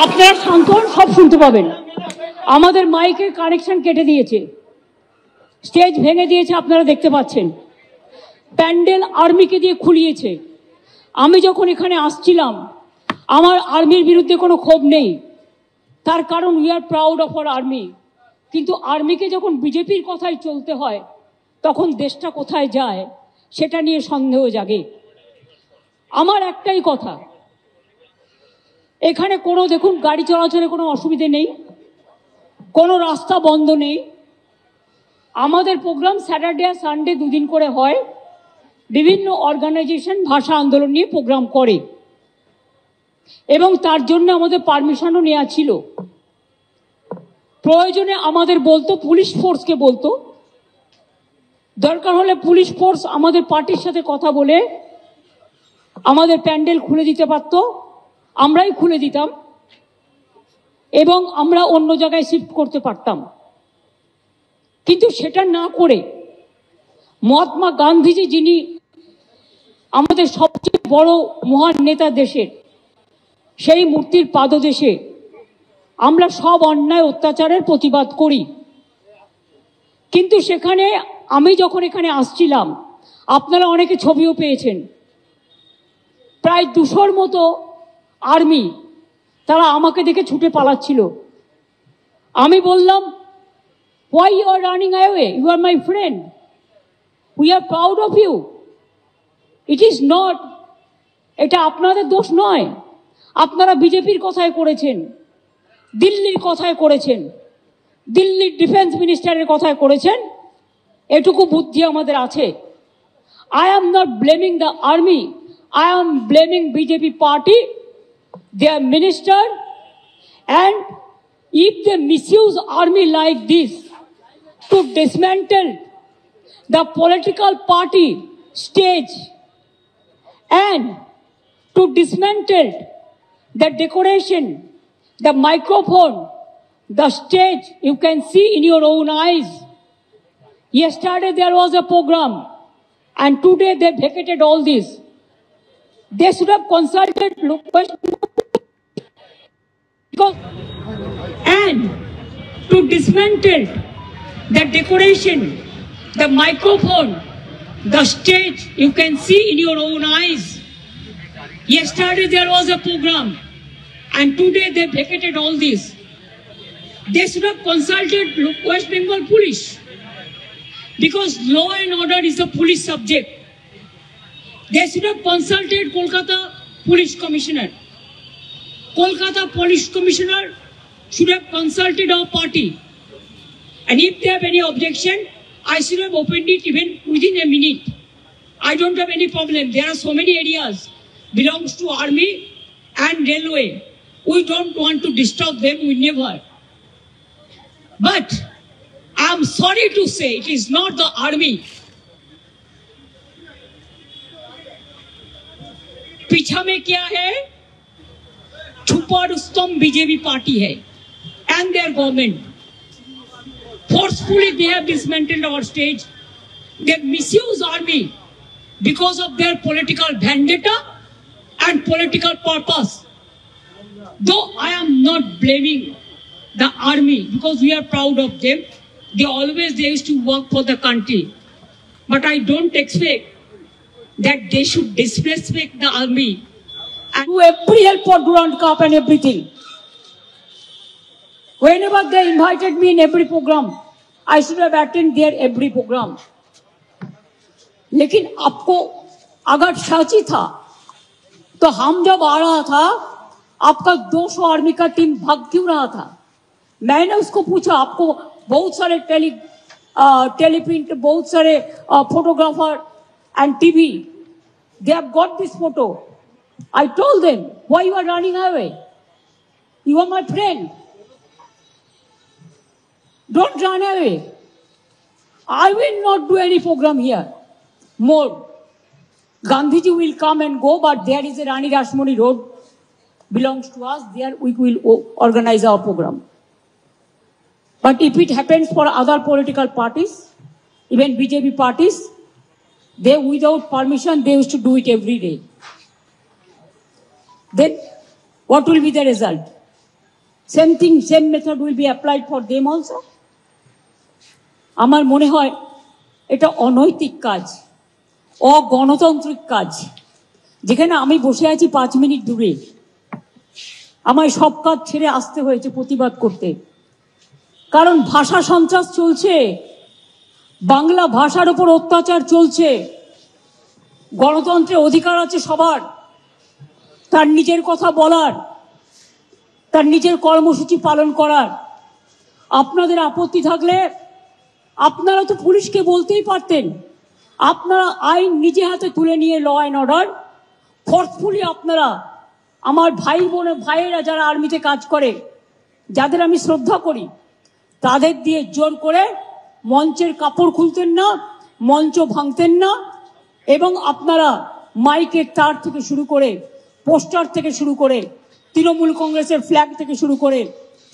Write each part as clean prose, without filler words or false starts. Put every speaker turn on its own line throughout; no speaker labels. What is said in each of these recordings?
আপনারা শান্ত হন, সব শুনতে পাবেন। আমাদের মাইকের কানেকশন কেটে দিয়েছে, স্টেজ ভেঙে দিয়েছে, আপনারা দেখতে পাচ্ছেন। প্যান্ডেল আর্মিকে দিয়ে খুলিয়েছে। আমি যখন এখানে আসছিলাম, আমার আর্মির বিরুদ্ধে কোনো ক্ষোভ নেই, তার কারণ we are proud of our army. কিন্তু আর্মিকে যখন বিজেপির কথাই চলতে হয়, তখন দেশটা কোথায় যায় সেটা নিয়ে সন্দেহ জাগে। আমার একটাই কথা, এখানে কোনো দেখুন গাড়ি চলাচলে কোনো অসুবিধে নেই, কোনো রাস্তা বন্ধ নেই। আমাদের প্রোগ্রাম স্যাটারডে আর সানডে দুদিন করে হয়। বিভিন্ন অর্গানাইজেশন ভাষা আন্দোলন নিয়ে প্রোগ্রাম করে এবং তার জন্য আমাদের পারমিশনও নেওয়া ছিল। প্রয়োজনে আমাদের বলতো, পুলিশ ফোর্সকে বলতো, দরকার হলে পুলিশ ফোর্স আমাদের পার্টির সাথে কথা বলে আমাদের প্যান্ডেল খুলে দিতে পারত, আমরাই খুলে দিতাম এবং আমরা অন্য জায়গায় শিফট করতে পারতাম। কিন্তু সেটা না করে মহাত্মা গান্ধীজি, যিনি আমাদের সবচেয়ে বড় মহান নেতা দেশের, সেই মূর্তির পাদদেশে আমরা সব অন্যায় অত্যাচারের প্রতিবাদ করি। কিন্তু সেখানে আমি যখন এখানে আসছিলাম, আপনারা অনেকে ছবিও পেয়েছেন, প্রায় 200-র মতো আর্মি তারা আমাকে দেখে ছুটে পালাচ্ছিল। আমি বললাম, why you are running away? You are my friend. We are proud of you. It is not, এটা আপনাদের দোষ নয়। আপনারা বিজেপির কথায় করেছেন, দিল্লির কথায় করেছেন, দিল্লির ডিফেন্স মিনিস্টারের কথায় করেছেন, এটুকু বুদ্ধি আমাদের আছে। I am not blaming the army. I am blaming BJP party, their minister, and if they misuse army like this to dismantle the political party stage and to dismantle the decoration, the microphone, the stage, you can see in your own eyes. Yesterday there was a program and today they vacated all this. They should have consulted because, and to dismantle the decoration, the microphone, the stage, you can see in your own eyes. Yesterday there was a program and today they vacated all this. They should have consulted West Bengal Police, because law and order is a police subject. They should have consulted Kolkata Police Commissioner. Kolkata Police Commissioner should have consulted our party. And if they have any objection, I should have opened it even within a minute. I don't have any problem. There are so many areas belongs to army and railway. We don't want to disturb them, we never. But I am sorry to say it is not the army. पीछा में क्या है? छुपा Rustam BJP party है and their government. Forcefully they have dismantled our stage. They misuse army because of their political vendetta and political purpose. Though I am not blaming the army because we are proud of them. They used to work for the country. But I don't expect that they should disrespect the army and do every help for Durand Cup and everything. Whenever they invited me in every program, I should have attended their every program. लेकिन आपको अगर साची था तो हम जब आ रहा था आपका 200 आर्मी का टीम भाग क्यों रहा था? मैंने उसको पूछा, आपको बहुत सारे टेलीप्रिंट, बहुत सारे photographer and TV, they have got this photo. I told them, why you are running away? You are my friend. Don't run away. I will not do any program here more. Gandhiji will come and go, but there is a Rani Rashmoni Road belongs to us. There we will organize our program. But if it happens for other political parties, even BJP parties, they without permission, they used to do it every day. Then what will be the result? Same thing, same method will be applied for them also. আমার মনে হয় এটা অনৈতিক কাজ, অগণতান্ত্রিক কাজ। যেখানে আমি বসে আছি 5 মিনিট দূরে, আমায় সব কাজ ছেড়ে আসতে হয়েছে প্রতিবাদ করতে, কারণ ভাষা সন্ত্রাস চলছে, বাংলা ভাষার উপর অত্যাচার চলছে। গণতন্ত্রের অধিকার আছে সবার, তার নিজের কথা বলার, তার নিজের কর্মসূচি পালন করার। আপনাদের আপত্তি থাকলে আপনারা তো পুলিশকে বলতেই পারতেন, আপনারা আইন নিজে হাতে তুলে নিয়ে ল অ্যান্ড অর্ডার ফোর্সফুলি আপনারা, আমার ভাইয়েরা যারা আর্মিতে কাজ করে, যাদের আমি শ্রদ্ধা করি, তাদের দিয়ে জোর করে মঞ্চের কাপড় খুলতেন না, মঞ্চ ভাঙতেন না, এবং আপনারা মাইকের তার থেকে শুরু করে, পোস্টার থেকে শুরু করে, তৃণমূল কংগ্রেসের ফ্ল্যাগ থেকে শুরু করে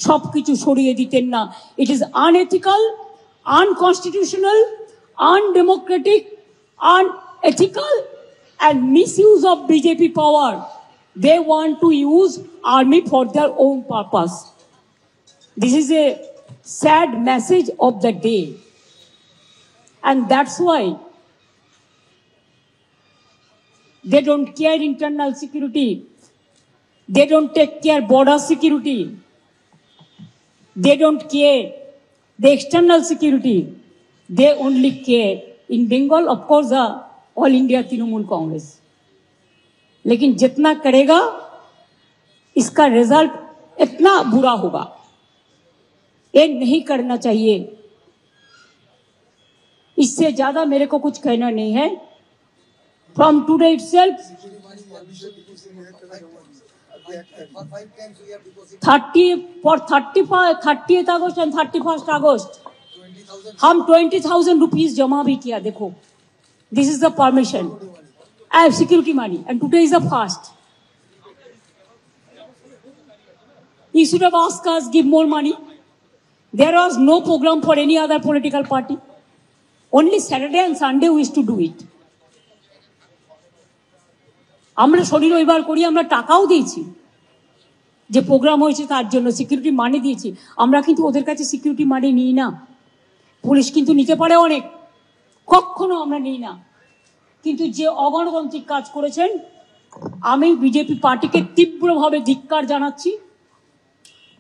সবকিছু সরিয়ে দিতেন না। It is unethical, unconstitutional, undemocratic, unethical, and misuse of BJP power. They want to use army for their own purpose. This is a sad message of the day, and that's why they don't care internal security, they don't take care border security, they don't care the external security, they only care in Bengal, of course, the All India Trinamool Congress. लेकिन जितना करेगा इसका result इतना बुरा होगा, ये नहीं करना चाहिए। इससे ज्यादा मेरे को कुछ कहना नहीं है। From today itself 30th August and 31st August हम 20,000 rupees जमा भी किया। देखो, this is the permission, I have security money, and today is the fast. You should have asked us, give more money. There was no program for any other political party. Only Saturday and Sunday we used to do it. আমরা শনি রবিবার করি, আমরা টাকাও দিয়েছি, যে programme হয়েছে তার জন্য সিকিউরিটি মানি দিয়েছি। আমরা কিন্তু ওদের কাছে সিকিউরিটি মানি নিই না। পুলিশ কিন্তু নিতে পারে অনেক, কখনো আমরা নিই না। কিন্তু যে অগণতান্ত্রিক কাজ করেছেন, আমি বিজেপি পার্টিকে তীব্রভাবে ধিক্কার জানাচ্ছি।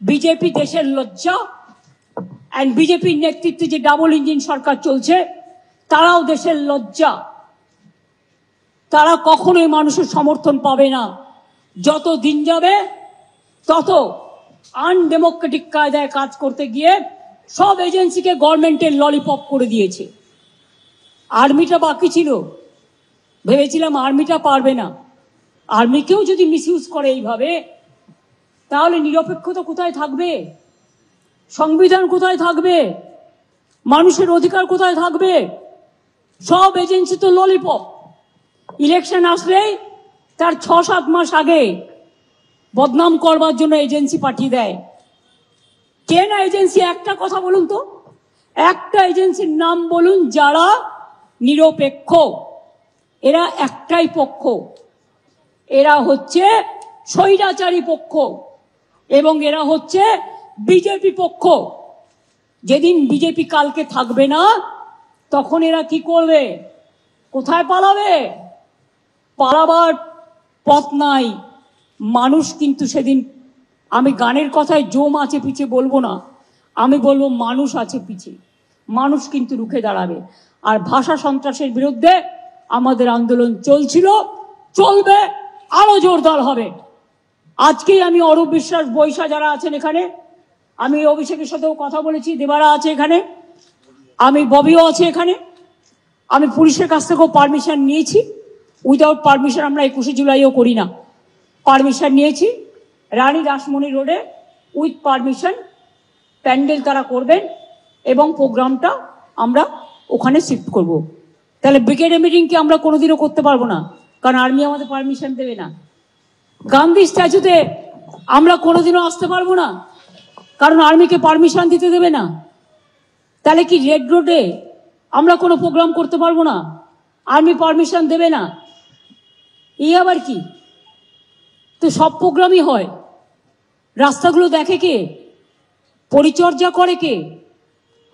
বিজেপি দেশের লজ্জা, অ্যান্ড বিজেপির নেতৃত্বে যে ডাবল ইঞ্জিন সরকার চলছে, তারাও দেশের লজ্জা। তারা কখনোই মানুষের সমর্থন পাবে না। যত দিন যাবে তত আনডেমোক্রেটিক কায়দায় কাজ করতে গিয়ে সব এজেন্সিকে গভর্নমেন্টের ললিপপ করে দিয়েছে। আর্মিটা বাকি ছিল, ভেবেছিলাম আর্মিটা পারবে না। আর্মিকেও যদি মিসইউজ করে এইভাবে, তাহলে নিরপেক্ষতা কোথায় থাকবে? সংবিধান কোথায় থাকবে? মানুষের অধিকার কোথায় থাকবে? সব এজেন্সি তো ললিপপ। ইলেকশন আসলেই তার 6-7 মাস আগে বদনাম করবার জন্য এজেন্সি পাঠিয়ে দেয়। কে না এজেন্সি? একটা কথা বলুন তো, একটা এজেন্সির নাম বলুন যারা নিরপেক্ষ। এরা একটাই পক্ষ, এরা হচ্ছে স্বৈরাচারী পক্ষ, এবং এরা হচ্ছে বিজেপি পক্ষ। যেদিন বিজেপি কালকে থাকবে না, তখন এরা কি করবে? কোথায় পালাবে? পালাবার পথ নাই। মানুষ কিন্তু সেদিন, আমি গানের কথায় জম আছে পিছে বলবো না, আমি বলবো মানুষ আছে পিছে। মানুষ কিন্তু রুখে দাঁড়াবে। আর ভাষা সন্ত্রাসের বিরুদ্ধে আমাদের আন্দোলন চলছিল, চলবে, আরো জোরদার হবে। আজকেই আমি অরূপ বিশ্বাস, বৈশা যারা আছেন এখানে, আমি অভিষেকের সাথেও কথা বলেছি, দেবারা আছে এখানে, আমি ববিও আছে এখানে। আমি পুলিশের কাছ থেকেও পারমিশন নিয়েছি। উইদাউট পারমিশন আমরা 21শে জুলাইও করি না। পারমিশন নিয়েছি, রানী রাসমণি রোডে উইথ পারমিশন প্যান্ডেল তারা করবেন, এবং প্রোগ্রামটা আমরা ওখানে শিফট করব। তাহলে ব্রিগেডে মিটিং কি আমরা কোনোদিনও করতে পারবো না, কারণ আর্মি আমাদের পারমিশন দেবে না। গান্ধী স্ট্যাচুতে আমরা কোনোদিনও আসতে পারবো না, কারণ আর্মিকে পারমিশন দিতে দেবে না। তাহলে কি রেড রোডে আমরা কোনো প্রোগ্রাম করতে পারবো না? আর্মি পারমিশন দেবে না। এই আবার কি? তো সব প্রোগ্রামই হয়, রাস্তাগুলো দেখে কে? পরিচর্যা করে কে?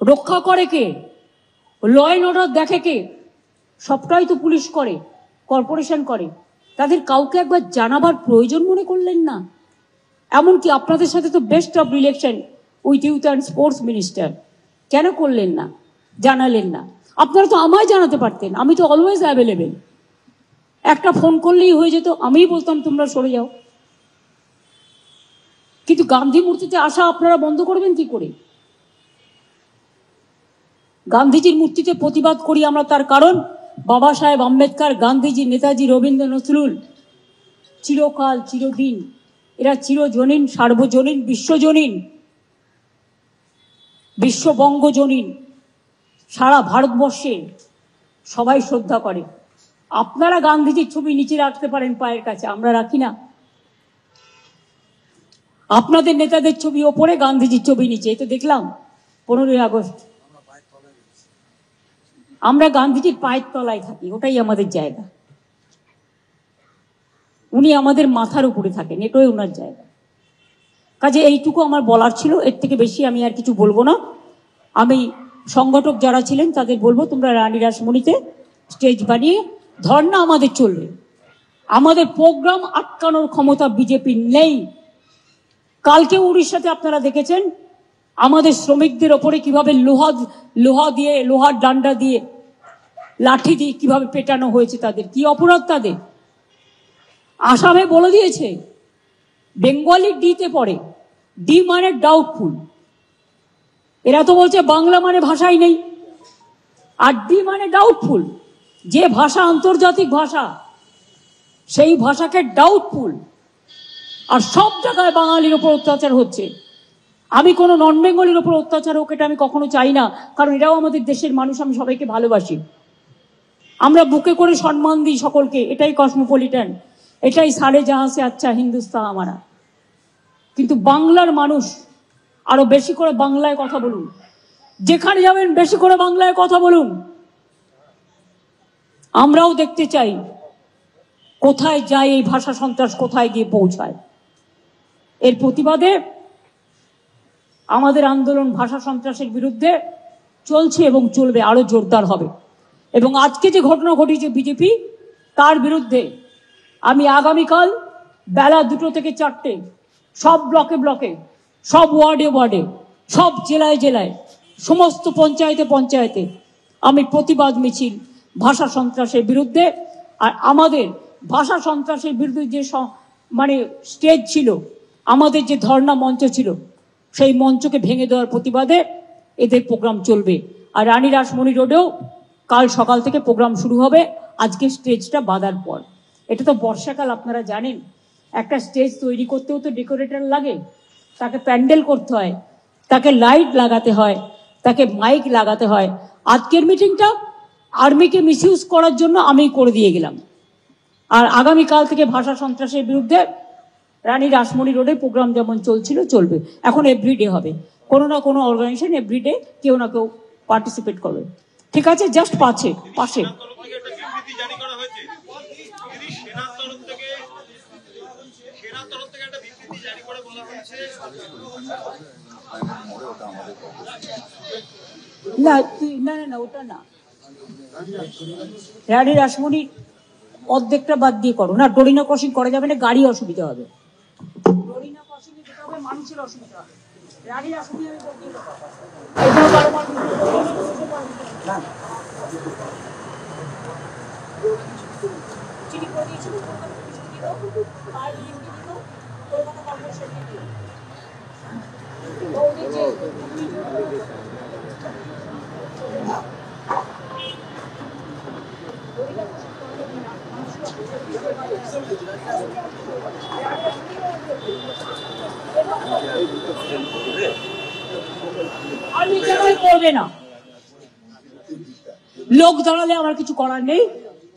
রক্ষা করে কে? ল অ্যান্ড অর্ডার দেখে কে? সবটাই তো পুলিশ করে, কর্পোরেশন করে। তাদের কাউকে একবার জানাবার প্রয়োজন মনে করলেন না? এমনকি আপনাদের সাথে তো best of relation with youth and sports minister, কেন করলেন না, জানালেন না? আপনারা তো আমায় জানাতে পারতেন, আমি তো অলওয়েজ অ্যাভেলেবেল। একটা ফোন করলেই হয়ে যেত, আমিই বলতাম তোমরা সরে যাও। কিন্তু গান্ধী মূর্তিতে আসা আপনারা বন্ধ করবেন কি করে? গান্ধীজির মূর্তিতে প্রতিবাদ করি আমরা, তার কারণ বাবা সাহেব আম্বেদকর, গান্ধীজি, নেতাজি, রবীন্দ্র নজরুল চিরকাল, চিরদিন, এরা চিরজনীন, সার্বজনীন, বিশ্বজনীন, বিশ্ববঙ্গজনীন, সারা ভারতবর্ষে সবাই শ্রদ্ধা করে। আপনারা গান্ধীজির ছবি নিচে রাখতে পারেন পায়ের কাছে, আমরা রাখি না। আপনাদের নেতাদের ছবি ওপরে, গান্ধীজির ছবি নিচে। এই তো দেখলাম 15ই আগস্ট, আমরা গান্ধীজির পায়ের তলায় থাকি, ওটাই আমাদের জায়গা। উনি আমাদের মাথার উপরে থাকেন, এটাই ওনার জায়গা। কাজে এইটুকু আমার বলার ছিল, এর থেকে বেশি আমি আর কিছু বলবো না। আমি সংগঠক যারা ছিলেন তাদের বলবো, তোমরা রানী রাসমণিতে স্টেজ বানিয়ে ধর্ণা আমাদের চলবে। আমাদের প্রোগ্রাম আটকানোর ক্ষমতা বিজেপির নেই। কালকে উড়িষ্যাতে আপনারা দেখেছেন আমাদের শ্রমিকদের ওপরে কিভাবে লোহা দিয়ে, লোহার ডান্ডা দিয়ে, লাঠি দিয়ে কিভাবে পেটানো হয়েছে। তাদের কি অপরাধ? তাদের আসামে বলে দিয়েছে, বেঙ্গলি ডিতে পড়ে, ডি মানে ডাউটফুল। এরা তো বলছে বাংলা মানে ভাষাই নেই, আর ডি মানে ডাউটফুল। যে ভাষা আন্তর্জাতিক ভাষা, সেই ভাষাকে ডাউটফুল। আর সব জায়গায় বাঙালির ওপর অত্যাচার হচ্ছে। আমি কোনো নন বেঙ্গলির ওপর অত্যাচার হোক, এটা আমি কখনো চাই না, কারণ এরাও আমাদের দেশের মানুষ, আমি সবাইকে ভালোবাসি। আমরা বুকে করে সম্মান দিই সকলকে, এটাই কসমোপলিটন, এটাই সারে জাহাঁ সে আচ্ছা হিন্দুস্তান আমারা। কিন্তু বাংলার মানুষ আরো বেশি করে বাংলায় কথা বলুন, যেখানে যাবেন বেশি করে বাংলায় কথা বলুন। আমরাও দেখতে চাই কোথায় যায় এই ভাষা সন্ত্রাস, কোথায় গিয়ে পৌঁছায়। এর প্রতিবাদে আমাদের আন্দোলন ভাষা সন্ত্রাসের বিরুদ্ধে চলছে এবং চলবে, আরো জোরদার হবে। এবং আজকে যে ঘটনা ঘটিয়েছে বিজেপি, তার বিরুদ্ধে আমি আগামীকাল বেলা 2টো থেকে 4টে সব ব্লকে ব্লকে, সব ওয়ার্ডে ওয়ার্ডে, সব জেলায় জেলায়, সমস্ত পঞ্চায়েতে পঞ্চায়েতে আমি প্রতিবাদ মিছিল ভাষা সন্ত্রাসের বিরুদ্ধে। আর আমাদের ভাষা সন্ত্রাসের বিরুদ্ধে যে মানে স্টেজ ছিল, আমাদের যে ধর্ণা মঞ্চ ছিল, সেই মঞ্চকে ভেঙে দেওয়ার প্রতিবাদে এদের প্রোগ্রাম চলবে। আর রানী রাসমণি রোডেও কাল সকাল থেকে প্রোগ্রাম শুরু হবে, আজকে স্টেজটা বাঁধার পর। এটা তো বর্ষাকাল, আপনারা জানেন, একটা স্টেজ তৈরি করতেও তো ডেকোরেটর লাগে, তাকে প্যান্ডেল করতে হয়, তাকে লাইট লাগাতে হয়, তাকে মাইক লাগাতে হয়। আজকের মিটিংটা আর্মিকে মিসইউজ করার জন্য আমি করে দিয়ে গেলাম। আর আগামীকাল থেকে ভাষা সন্ত্রাসের বিরুদ্ধে রানী রাসমণি রোডে প্রোগ্রাম যেমন চলছিল চলবে, এখন এভরিডে হবে। কোনো না কোনো অর্গানাইজেশন এভরিডে কেউ না কেউ পার্টিসিপেট করবে। ঠিক আছে, জাস্ট পাশে পাশে না না না, ওটা না। রানী রাসমণি অর্ধেকটা বাদ দিয়ে করো না, ডোরিনা ক্রসিং করা যাবে না, গাড়ি অসুবিধা হবে। ডোরিনা ক্রসিং এ যেতে হবে, মানুষের অসুবিধা হবে। রানী রাসমণি আমি বলতে এটাও কারো মানুষ চিঠি করে দিয়েছিল, কলকাতা কর্পোরেশনকে দিল। করবে না, লোক দাঁড়ালে আমার কিছু করার নেই,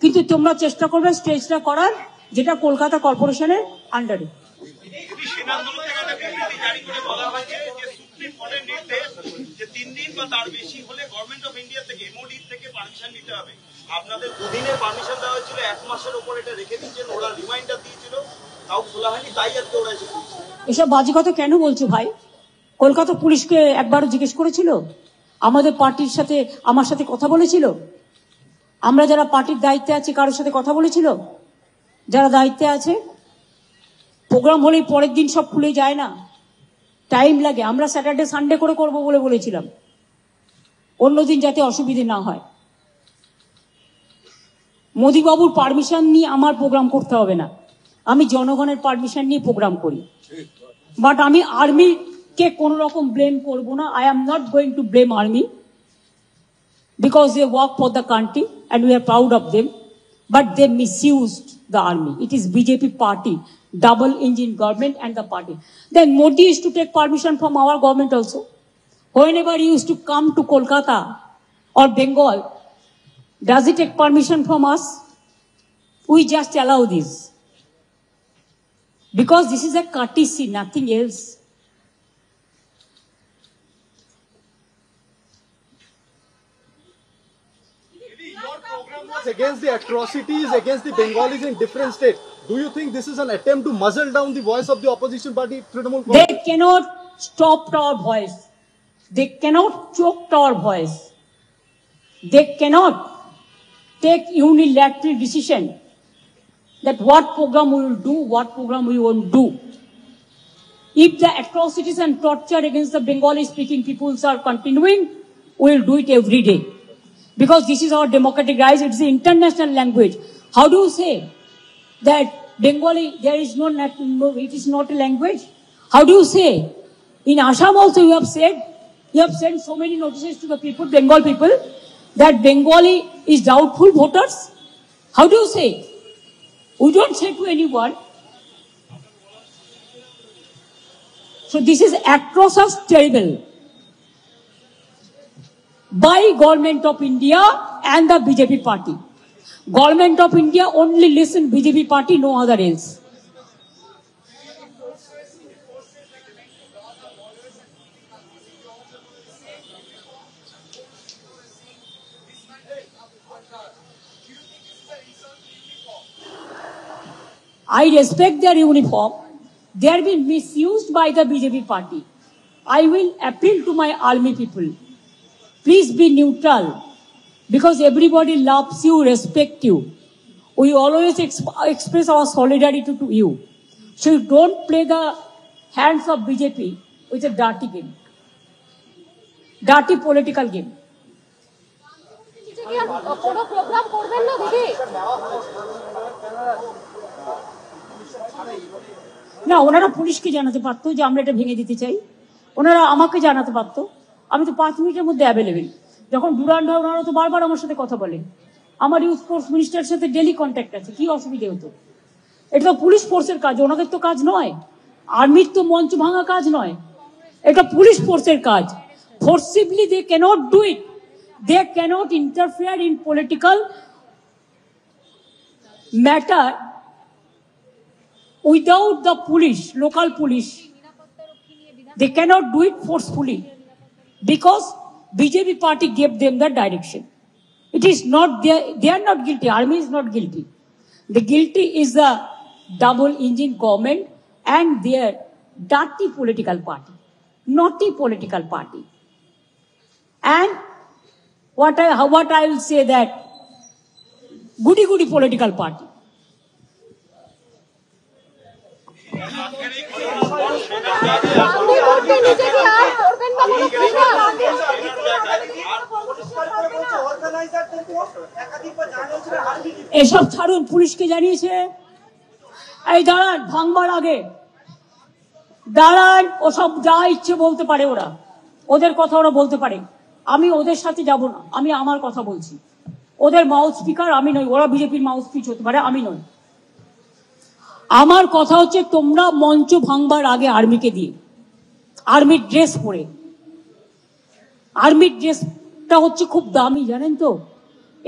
কিন্তু তোমরা চেষ্টা করবে স্টেজটা করার, যেটা কলকাতা কর্পোরেশনের আন্ডারে।
আপনাদের দুদিনের পারমিশন দেওয়া হয়েছিল, 1 মাসের উপর এটা রেখে দিয়েছেন, ওরা রিমাইন্ডার দিয়েছিল, তাও খোলা হয়নি, তাই আজকে ওরা এসে
এসব বাজে কথা কেন বলছো ভাই? কলকাতা পুলিশকে একবারও জিজ্ঞেস করেছিল? আমাদের পার্টির সাথে আমার সাথে কথা বলেছিল? আমরা যারা পার্টির দায়িত্বে আছি কারোর সাথে কথা বলেছিল? যারা দায়িত্বে আছে, প্রোগ্রাম হলেই পরের দিন সব খুলে যায় না, টাইম লাগে। আমরা স্যাটারডে সানডে করে করবো বলে বলেছিলাম, অন্যদিন যাতে অসুবিধে না হয়। মোদিবাবুর পারমিশন নিয়ে আমার প্রোগ্রাম করতে হবে না, আমি জনগণের পারমিশন নিয়ে প্রোগ্রাম করি। বাট আমি আর্মিকে কোনো রকম ব্লেম করব না। I am not going to blame army because they work for the country and we are proud of them, but they misused the army. It is BJP party, double engine government and the party. Then Modi used to take permission from our government also. Whenever he used to come to Kolkata or Bengal, does he take permission from us? We just allow this. Because this is a courtesy, nothing else.
Against the atrocities against the Bengalis in different states. Do you think this is an attempt to muzzle down the voice of the opposition party, Trinamool Congress?
They cannot stop our voice. They cannot choke our voice. They cannot take unilateral decision that what program we will do, what program we won't do. If the atrocities and torture against the Bengali speaking peoples are continuing, we will do it every day. Because this is our democratic rights, it's the international language. How do you say that Bengali, there is no, it is not a language? How do you say? In Assam also you have sent so many notices to the people, Bengal people, that Bengali is doubtful voters. How do you say? We don't say to anyone. So this is atrocious, terrible. By government of India and the BJP party. Government of India only listen BJP party, no other else. I respect their uniform. They are being misused by the BJP party. I will appeal to my army people. Please be neutral, because everybody loves you, respect you. We always express our solidarity to you. So you don't play the hands of BJP with a dirty game, dirty political game. না, ওনারা পুলিশকে জানাতে পারতো যে আমরা এটা ভেঙে দিতে চাই। ওনারা আমাকে জানাতে পারতো, আমি তো 5 মিনিটের মধ্যে অ্যাভেলেবেল। যখন ডুরান্ড হয় ওনারা তো বারবার আমার সাথে কথা বলেন। আমার ইউথ ফোর্স মিনিস্টারের সাথে ডেলি কন্ট্যাক্ট আছে, কি অসুবিধে হতো? এটা তো পুলিশ ফোর্সের কাজ, ওনাদের তো কাজ নয়। আর্মির তো মঞ্চ ভাঙা কাজ নয়, এটা পুলিশ ফোর্সের কাজ। Forcibly they can't do it, they can't interfere in political matter without the police, local police. They cannot do it forcefully because BJP party gave them the direction. It is not they are not guilty. Army is not guilty. The guilty is the double engine government and their dirty political party, naughty political party. And what I will say that goody political party. এসব ছাড়ুন, পুলিশকে জানিয়েছে। এই দাঁড়ান, ভাঙবার আগে দাঁড়ান, ওসব যা ইচ্ছে বলতে পারে, ওরা ওদের কথা ওরা বলতে পারে। আমি ওদের সাথে যাব না, আমি আমার কথা বলছি। ওদের মাউথ স্পিকার আমি নই, ওরা বিজেপির মাউথ স্পিচ হতে পারে, আমি নই। আমার কথা হচ্ছে, তোমরা মঞ্চ ভাঙবার আগে আর্মিকে দিয়ে, আর্মির ড্রেস পরে, আর্মির ড্রেসটা হচ্ছে খুব দামি, জানেন তো?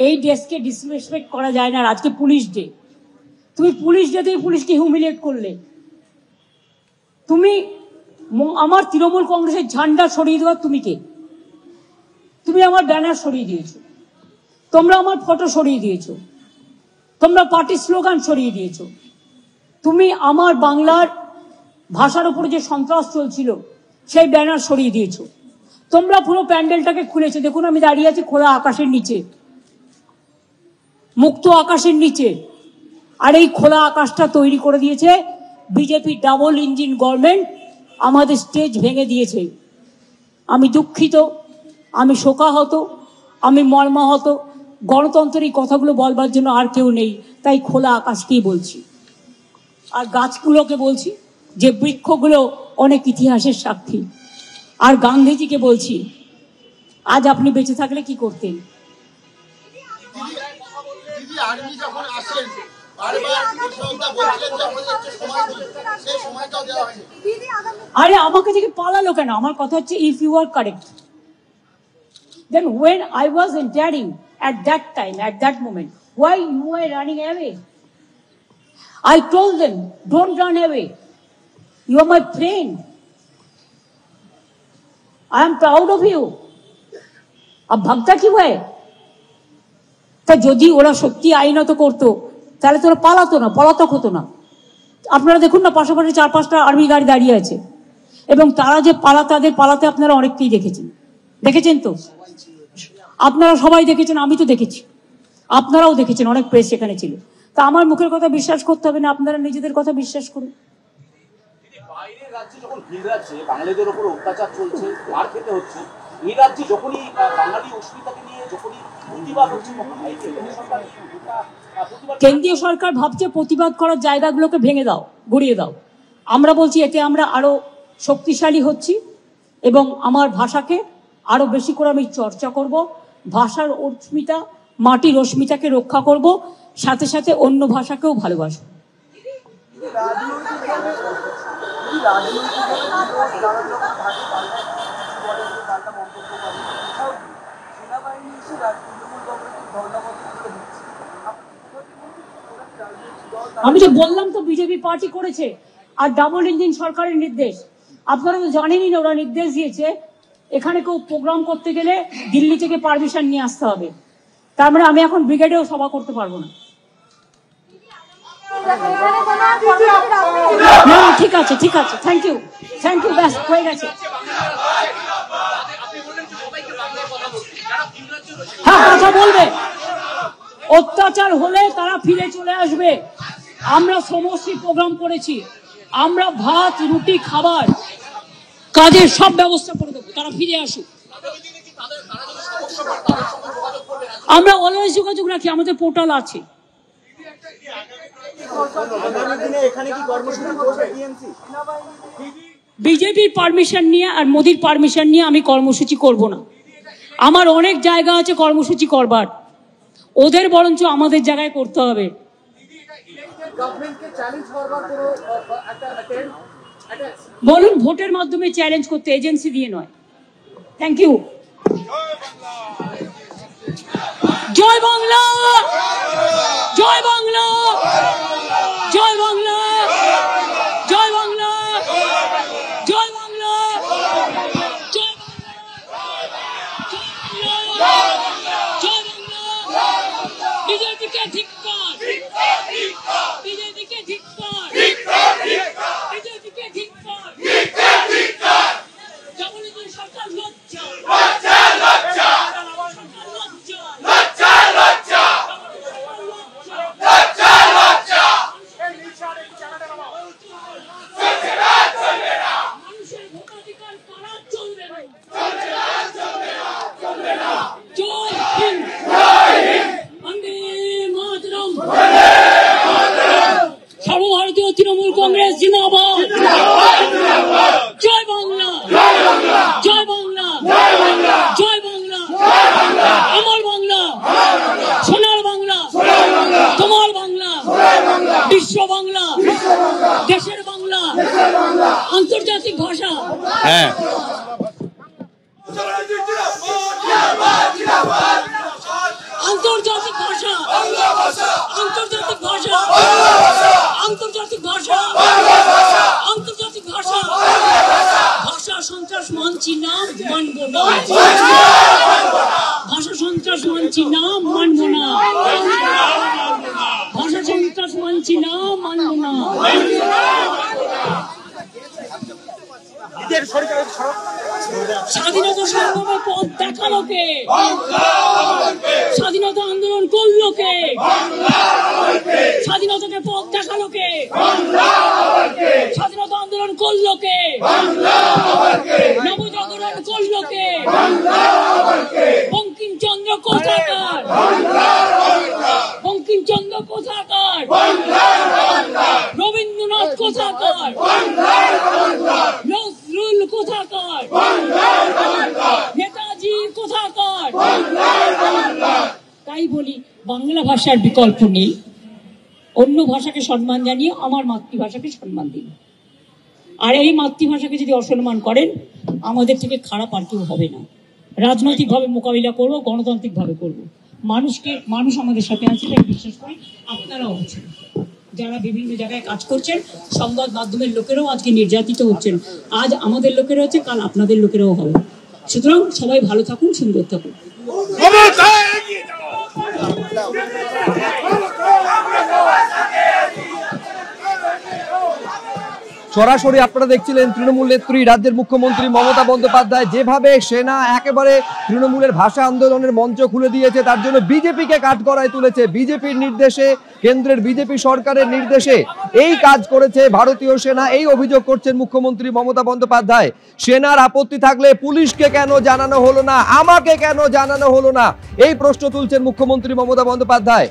এই ড্রেসকে ডিসরেসপেক্ট করা যায় না। আজকে পুলিশ ডে, তুমি পুলিশ ডেতেই পুলিশকে হিউমিলিয়েট করলে। তুমি আমার তৃণমূল কংগ্রেসের ঝান্ডা সরিয়ে দেওয়ার তুমি কে? তুমি আমার ব্যানার সরিয়ে দিয়েছো, তোমরা আমার ফটো সরিয়ে দিয়েছো, তোমরা পার্টির স্লোগান সরিয়ে দিয়েছো। তুমি আমার বাংলার ভাষার উপরে যে সন্ত্রাস চলছিল সেই ব্যানার সরিয়ে দিয়েছো। তোমরা পুরো প্যান্ডেলটাকে খুলেছো। দেখুন আমি দাঁড়িয়ে আছি খোলা আকাশের নিচে, মুক্ত আকাশের নিচে। আর এই খোলা আকাশটা তৈরি করে দিয়েছে বিজেপি ডাবল ইঞ্জিন গভর্নমেন্ট। আমাদের স্টেজ ভেঙে দিয়েছে। আমি দুঃখিত, আমি শোকাহত, আমি মর্মাহত। গণতন্ত্রের এই কথাগুলো বলবার জন্য আর কেউ নেই, তাই খোলা আকাশকেই বলছি। আর গাছগুলোকে বলছি যে বৃক্ষগুলো অনেক ইতিহাসের সাক্ষী। আর গান্ধীজিকে বলছি, আজ আপনি বেঁচে থাকলে কি করতেন? আরে আমাকে থেকে পালালো কেন? আমার কথা হচ্ছে, if you are correct, then when I was entering at that time, at that moment, why you were running away? I told them, don't run away. You are my friend. I am proud of you. अब भागता क्यों है? তা যদি ওরা সত্যি আইনত করতো তাহলে তো ওরা পালাতো না, পলাতক হতো না। আপনারা দেখুন না, পাশাপাশি 4-5টা আর্মি গাড়ি দাঁড়িয়ে আছে, এবং তারা যে তাদের পালাতে আপনারা অনেককেই দেখেছেন তো? আপনারা সবাই দেখেছেন, আমি তো দেখেছি, আপনারাও দেখেছেন, অনেক প্রেস সেখানে ছিল। তা আমার মুখের কথা বিশ্বাস করতে হবে না, আপনারা নিজেদের কথা বিশ্বাস করুন।
বাইরের রাজ্যে যখন ভিড় রাজ্যে বাঙালিদের উপর অত্যাচার চলছে, মার খেতে হচ্ছে, এই রাজ্যে যখনই বাঙালি অস্মিতাকে নিয়ে যখনই প্রতিবাদ হচ্ছে,
কেন্দ্রীয় সরকার ভাবছে প্রতিবাদ করার জায়গাগুলোকে ভেঙে দাও, গুড়িয়ে দাও। আমরা বলছি এতে আমরা আরো শক্তিশালী হচ্ছি, এবং আমার ভাষাকে আরো বেশি করে আমি চর্চা করব, ভাষার অস্মিতা, মাটির অস্মিতাকে রক্ষা করব, সাথে সাথে অন্য ভাষাকেও ভালোবাসবো। আমি যে বললাম তো বিজেপি পার্টি করেছে, আর ডাবল ইঞ্জিন সরকারের নির্দেশ। আপনারা তো জানেনই না, ওরা নির্দেশ দিয়েছে এখানে কেউ প্রোগ্রাম করতে গেলে দিল্লি থেকে পারমিশন নিয়ে আসতে হবে। তার মানে আমি এখন ব্রিগেডেও সভা করতে পারবো না। ঠিক আছে, ঠিক আছে, থ্যাংক ইউ, ব্যাস হয়ে গেছে। হ্যাঁ, কথা বলবে। অত্যাচার হলে তারা ফিরে চলে আসবে। আমরা সমস্ত প্রোগ্রাম করেছি, আমরা ভাত রুটি খাবার কাজের সব ব্যবস্থা করে দেবো, তারা ফিরে আসুক। আমরা অলওয়েজ যোগাযোগ রাখি, আমাদের পোর্টাল আছে। বিজেপির পারমিশন নিয়ে আর মোদির পারমিশন নিয়ে আমি কর্মসূচি করব না। আমার অনেক জায়গা আছে কর্মসূচি করবার, ওদের বরঞ্চ আমাদের জায়গায় করতে হবে। বলুন, ভোটের মাধ্যমে চ্যালেঞ্জ করতে, এজেন্সি দিয়ে নয়। Thank you. জয় বাংলা, জয় বাংলা, জয় বাংলা, জয় বাংলা, জয় বাংলা, জয় বাংলা। বিজেপিকে ধিক্কার, বিজেপিকে ধিক্কার, বিজেপিকে ধিক্কার। জগন্নাথ সরকার লজ্জা, লজ্জা, লজ্জা, লজ্জা, লজ্জা, লজ্জা, লজ্জা। মানুষের ভোটাধিকার করা চলবে না, চলবে না। জয় হিন্দ, জয় হিন্দ, বন্দে মাতরম। সর্বভারতীয় তৃণমূল কংগ্রেস জিন্দাবাদ। জয় বাংলা, জয় বাংলা, জয় বাংলা, আমার বাংলা, সোনার বাংলা, তোমার বাংলা, বিশ্ব বাংলা, দেশের বাংলা, আন্তর্জাতিক ভাষা। হ্যাঁ, আন্তর্জাতিক ভাষা, আন্তর্জাতিক ভাষা, আন্তর্জাতিক ভাষা, আন্তর্জাতিক ভাষা। ভাষা সন্ত্রাস মানছি না, মানব না। ভাষা সন্ত্রাস মানছি না, মানব না। ভাষা সন্ত্রাস মানছি না, মানব না। স্বাধীনতা সংগ্রামের পথ দেখালো কে? স্বাধীনতা আন্দোলন করলো কে? স্বাধীনতাকে পথ দেখালো কে? স্বাধীনতা আন্দোলন করলো কে? নবজাগরণ করলো কে? বঙ্কিমচন্দ্র কোথাকার? বঙ্কিমচন্দ্র কোথাকার? রবীন্দ্রনাথ কোথাকার? নজরুল কোথাকার? নেতাজি কোথাকার? তাই বলি, বাংলা ভাষার বিকল্প নেই। অন্য ভাষাকে সম্মান জানিয়ে আমার মাতৃভাষাকে সম্মান দিন। আর এই মাতৃভাষাকে যদি অসম্মান করেন, আমাদের থেকে খারাপ আর কেউ হবে না। রাজনৈতিকভাবে মোকাবিলা করবো, গণতান্ত্রিকভাবে করবো। মানুষ আমাদের সাথে আছে, তাই বিশ্বাস করি আপনারাও আছেন। যারা বিভিন্ন জায়গায় কাজ করছেন, সংবাদ মাধ্যমের লোকেরাও আজকে নির্যাতিত হচ্ছেন। আজ আমাদের লোকেরা হচ্ছে, কাল আপনাদের লোকেরাও হবে। সুতরাং সবাই ভালো থাকুন, সুন্দর থাকুন।
সরাসরি আপনারা দেখছিলেন তৃণমূল নেত্রী রাজ্যের মুখ্যমন্ত্রী মমতা বন্দ্যোপাধ্যায় যেভাবে সেনা একেবারে তৃণমূলের ভাষা আন্দোলনের মঞ্চ খুলে দিয়েছে, তার জন্য বিজেপিকে কাঠগড়ায় তুলেছে। বিজেপির নির্দেশে, কেন্দ্রের বিজেপি সরকারের নির্দেশে এই কাজ করেছে ভারতীয় সেনা, এই অভিযোগ করছেন মুখ্যমন্ত্রী মমতা বন্দ্যোপাধ্যায়। সেনার আপত্তি থাকলে পুলিশকে কেন জানানো হলো না, আমাকে কেন জানানো হলো না, এই প্রশ্ন তুলছেন মুখ্যমন্ত্রী মমতা বন্দ্যোপাধ্যায়।